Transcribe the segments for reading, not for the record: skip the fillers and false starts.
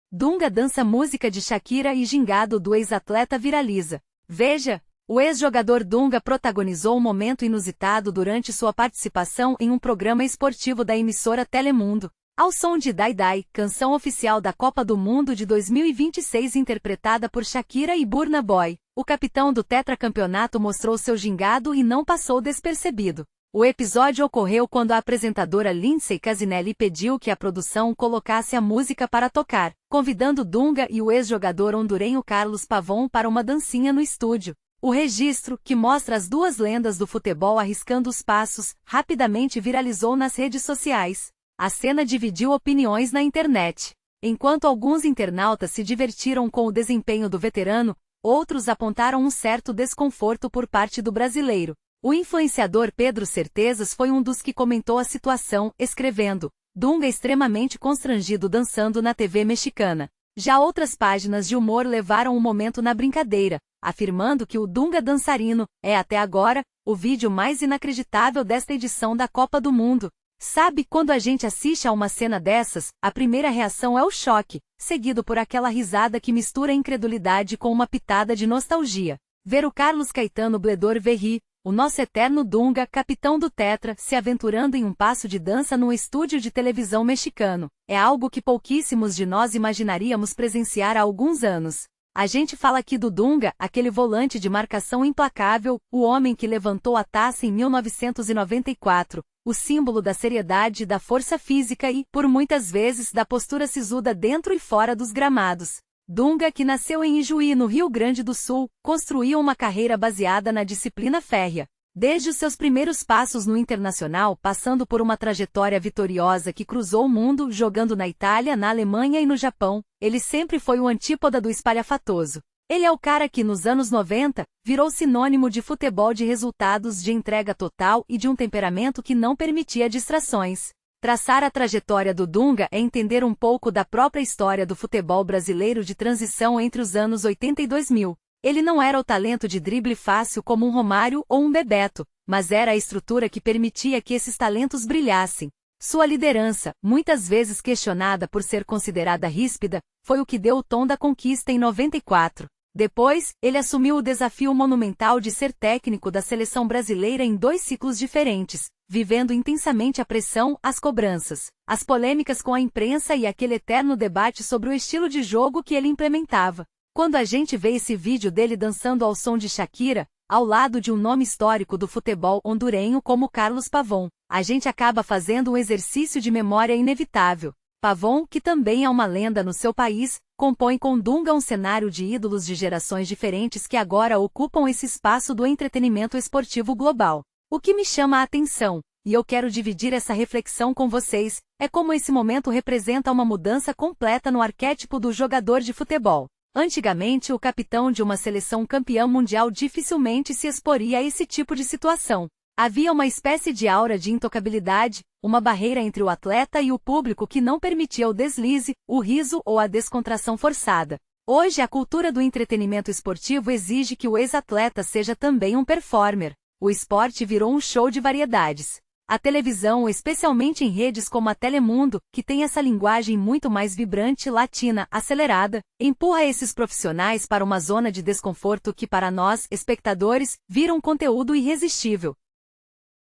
Dunga dança música de Shakira e gingado do ex-atleta viraliza. Veja, o ex-jogador Dunga protagonizou um momento inusitado durante sua participação em um programa esportivo da emissora Telemundo. Ao som de Dai Dai, canção oficial da Copa do Mundo de 2026 interpretada por Shakira e Burna Boy, o capitão do tetracampeonato mostrou seu gingado e não passou despercebido. O episódio ocorreu quando a apresentadora Lindsay Casinelli pediu que a produção colocasse a música para tocar, convidando Dunga e o ex-jogador hondurenho Carlos Pavón para uma dancinha no estúdio. O registro, que mostra as duas lendas do futebol arriscando os passos, rapidamente viralizou nas redes sociais. A cena dividiu opiniões na internet. Enquanto alguns internautas se divertiram com o desempenho do veterano, outros apontaram um certo desconforto por parte do brasileiro. O influenciador Pedro Certezas foi um dos que comentou a situação, escrevendo: Dunga extremamente constrangido dançando na TV mexicana. Já outras páginas de humor levaram o momento na brincadeira, afirmando que o Dunga dançarino é, até agora, o vídeo mais inacreditável desta edição da Copa do Mundo. Sabe, quando a gente assiste a uma cena dessas, a primeira reação é o choque, seguido por aquela risada que mistura incredulidade com uma pitada de nostalgia. Ver o Carlos Caetano Bledor Verri, o nosso eterno Dunga, capitão do Tetra, se aventurando em um passo de dança num estúdio de televisão mexicano, é algo que pouquíssimos de nós imaginaríamos presenciar há alguns anos. A gente fala aqui do Dunga, aquele volante de marcação implacável, o homem que levantou a taça em 1994, o símbolo da seriedade e da força física e, por muitas vezes, da postura sisuda dentro e fora dos gramados. Dunga, que nasceu em Ijuí, no Rio Grande do Sul, construiu uma carreira baseada na disciplina férrea. Desde os seus primeiros passos no internacional, passando por uma trajetória vitoriosa que cruzou o mundo, jogando na Itália, na Alemanha e no Japão, ele sempre foi o antípoda do espalhafatoso. Ele é o cara que, nos anos 90, virou sinônimo de futebol de resultados, de entrega total e de um temperamento que não permitia distrações. Traçar a trajetória do Dunga é entender um pouco da própria história do futebol brasileiro de transição entre os anos 80 e 2000. Ele não era o talento de drible fácil como um Romário ou um Bebeto, mas era a estrutura que permitia que esses talentos brilhassem. Sua liderança, muitas vezes questionada por ser considerada ríspida, foi o que deu o tom da conquista em 94. Depois, ele assumiu o desafio monumental de ser técnico da seleção brasileira em 2 ciclos diferentes, vivendo intensamente a pressão, as cobranças, as polêmicas com a imprensa e aquele eterno debate sobre o estilo de jogo que ele implementava. Quando a gente vê esse vídeo dele dançando ao som de Shakira, ao lado de um nome histórico do futebol hondurenho como Carlos Pavón, a gente acaba fazendo um exercício de memória inevitável. Pavón, que também é uma lenda no seu país, compõe com Dunga um cenário de ídolos de gerações diferentes que agora ocupam esse espaço do entretenimento esportivo global. O que me chama a atenção, e eu quero dividir essa reflexão com vocês, é como esse momento representa uma mudança completa no arquétipo do jogador de futebol. Antigamente, o capitão de uma seleção campeã mundial dificilmente se exporia a esse tipo de situação. Havia uma espécie de aura de intocabilidade, uma barreira entre o atleta e o público que não permitia o deslize, o riso ou a descontração forçada. Hoje, a cultura do entretenimento esportivo exige que o ex-atleta seja também um performer. O esporte virou um show de variedades. A televisão, especialmente em redes como a Telemundo, que tem essa linguagem muito mais vibrante, latina, acelerada, empurra esses profissionais para uma zona de desconforto que, para nós, espectadores, vira um conteúdo irresistível.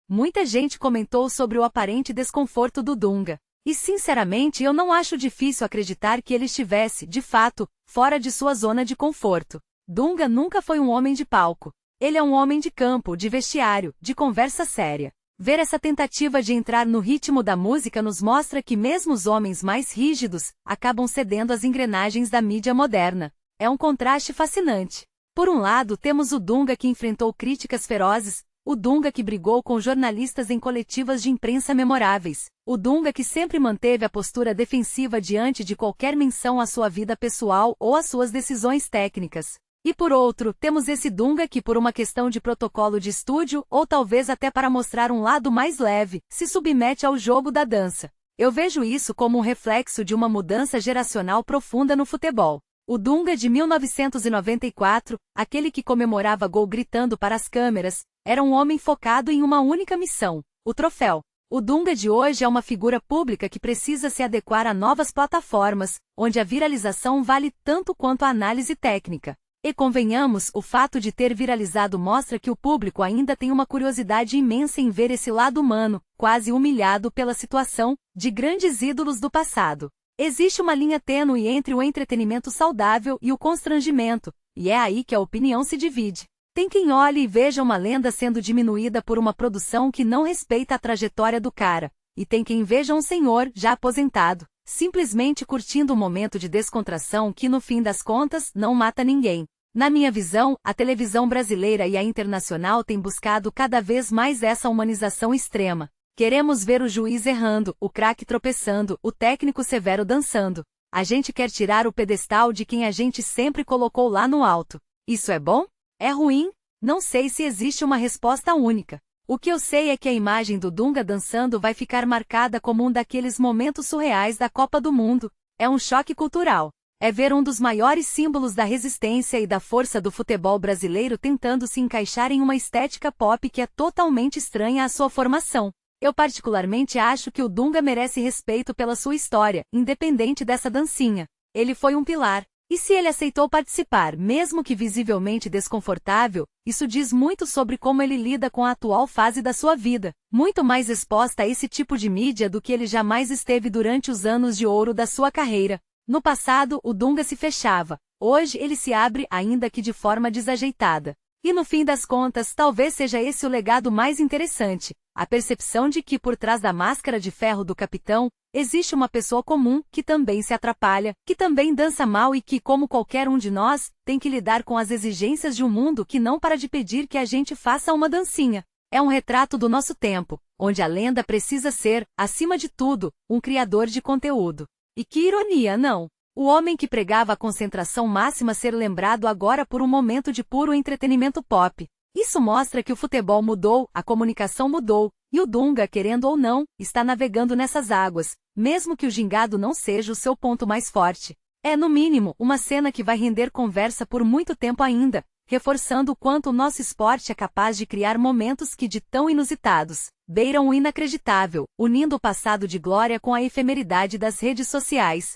Muita gente comentou sobre o aparente desconforto do Dunga. E sinceramente eu não acho difícil acreditar que ele estivesse, de fato, fora de sua zona de conforto. Dunga nunca foi um homem de palco. Ele é um homem de campo, de vestiário, de conversa séria. Ver essa tentativa de entrar no ritmo da música nos mostra que mesmo os homens mais rígidos acabam cedendo às engrenagens da mídia moderna. É um contraste fascinante. Por um lado, temos o Dunga que enfrentou críticas ferozes, o Dunga que brigou com jornalistas em coletivas de imprensa memoráveis, o Dunga que sempre manteve a postura defensiva diante de qualquer menção à sua vida pessoal ou às suas decisões técnicas. E por outro, temos esse Dunga que, por uma questão de protocolo de estúdio, ou talvez até para mostrar um lado mais leve, se submete ao jogo da dança. Eu vejo isso como um reflexo de uma mudança geracional profunda no futebol. O Dunga de 1994, aquele que comemorava gol gritando para as câmeras, era um homem focado em uma única missão: o troféu. O Dunga de hoje é uma figura pública que precisa se adequar a novas plataformas, onde a viralização vale tanto quanto a análise técnica. E convenhamos, o fato de ter viralizado mostra que o público ainda tem uma curiosidade imensa em ver esse lado humano, quase humilhado pela situação, de grandes ídolos do passado. Existe uma linha tênue entre o entretenimento saudável e o constrangimento, e é aí que a opinião se divide. Tem quem olhe e veja uma lenda sendo diminuída por uma produção que não respeita a trajetória do cara, e tem quem veja um senhor, já aposentado, simplesmente curtindo um momento de descontração que no fim das contas não mata ninguém. Na minha visão, a televisão brasileira e a internacional têm buscado cada vez mais essa humanização extrema. Queremos ver o juiz errando, o craque tropeçando, o técnico severo dançando. A gente quer tirar o pedestal de quem a gente sempre colocou lá no alto. Isso é bom? É ruim? Não sei se existe uma resposta única. O que eu sei é que a imagem do Dunga dançando vai ficar marcada como um daqueles momentos surreais da Copa do Mundo. É um choque cultural. É ver um dos maiores símbolos da resistência e da força do futebol brasileiro tentando se encaixar em uma estética pop que é totalmente estranha à sua formação. Eu particularmente acho que o Dunga merece respeito pela sua história, independente dessa dancinha. Ele foi um pilar. E se ele aceitou participar, mesmo que visivelmente desconfortável, isso diz muito sobre como ele lida com a atual fase da sua vida, muito mais exposta a esse tipo de mídia do que ele jamais esteve durante os anos de ouro da sua carreira. No passado, o Dunga se fechava. Hoje ele se abre, ainda que de forma desajeitada. E no fim das contas, talvez seja esse o legado mais interessante. A percepção de que por trás da máscara de ferro do capitão, existe uma pessoa comum, que também se atrapalha, que também dança mal e que, como qualquer um de nós, tem que lidar com as exigências de um mundo que não para de pedir que a gente faça uma dancinha. É um retrato do nosso tempo, onde a lenda precisa ser, acima de tudo, um criador de conteúdo. E que ironia, não? O homem que pregava a concentração máxima ser lembrado agora por um momento de puro entretenimento pop. Isso mostra que o futebol mudou, a comunicação mudou, e o Dunga, querendo ou não, está navegando nessas águas, mesmo que o gingado não seja o seu ponto mais forte. É, no mínimo, uma cena que vai render conversa por muito tempo ainda, reforçando o quanto o nosso esporte é capaz de criar momentos que, de tão inusitados, beiram o inacreditável, unindo o passado de glória com a efemeridade das redes sociais.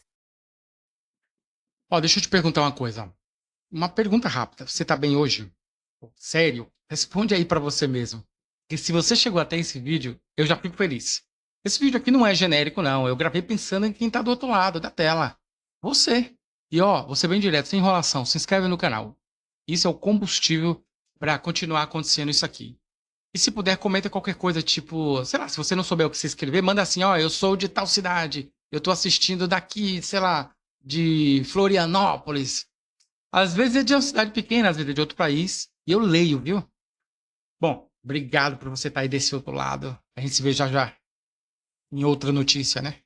Ó, deixa eu te perguntar uma coisa. Uma pergunta rápida. Você tá bem hoje? Sério? Responde aí pra você mesmo. Porque se você chegou até esse vídeo, eu já fico feliz. Esse vídeo aqui não é genérico, não. Eu gravei pensando em quem tá do outro lado da tela. Você. E ó, você bem direto, sem enrolação. Se inscreve no canal. Isso é o combustível pra continuar acontecendo isso aqui. E se puder, comenta qualquer coisa, tipo, sei lá, se você não souber o que se inscrever, manda assim, ó, eu sou de tal cidade. Eu tô assistindo daqui, sei lá, de Florianópolis. Às vezes é de uma cidade pequena, às vezes é de outro país. E eu leio, viu? Bom, obrigado por você estar aí desse outro lado. A gente se vê já já em outra notícia, né?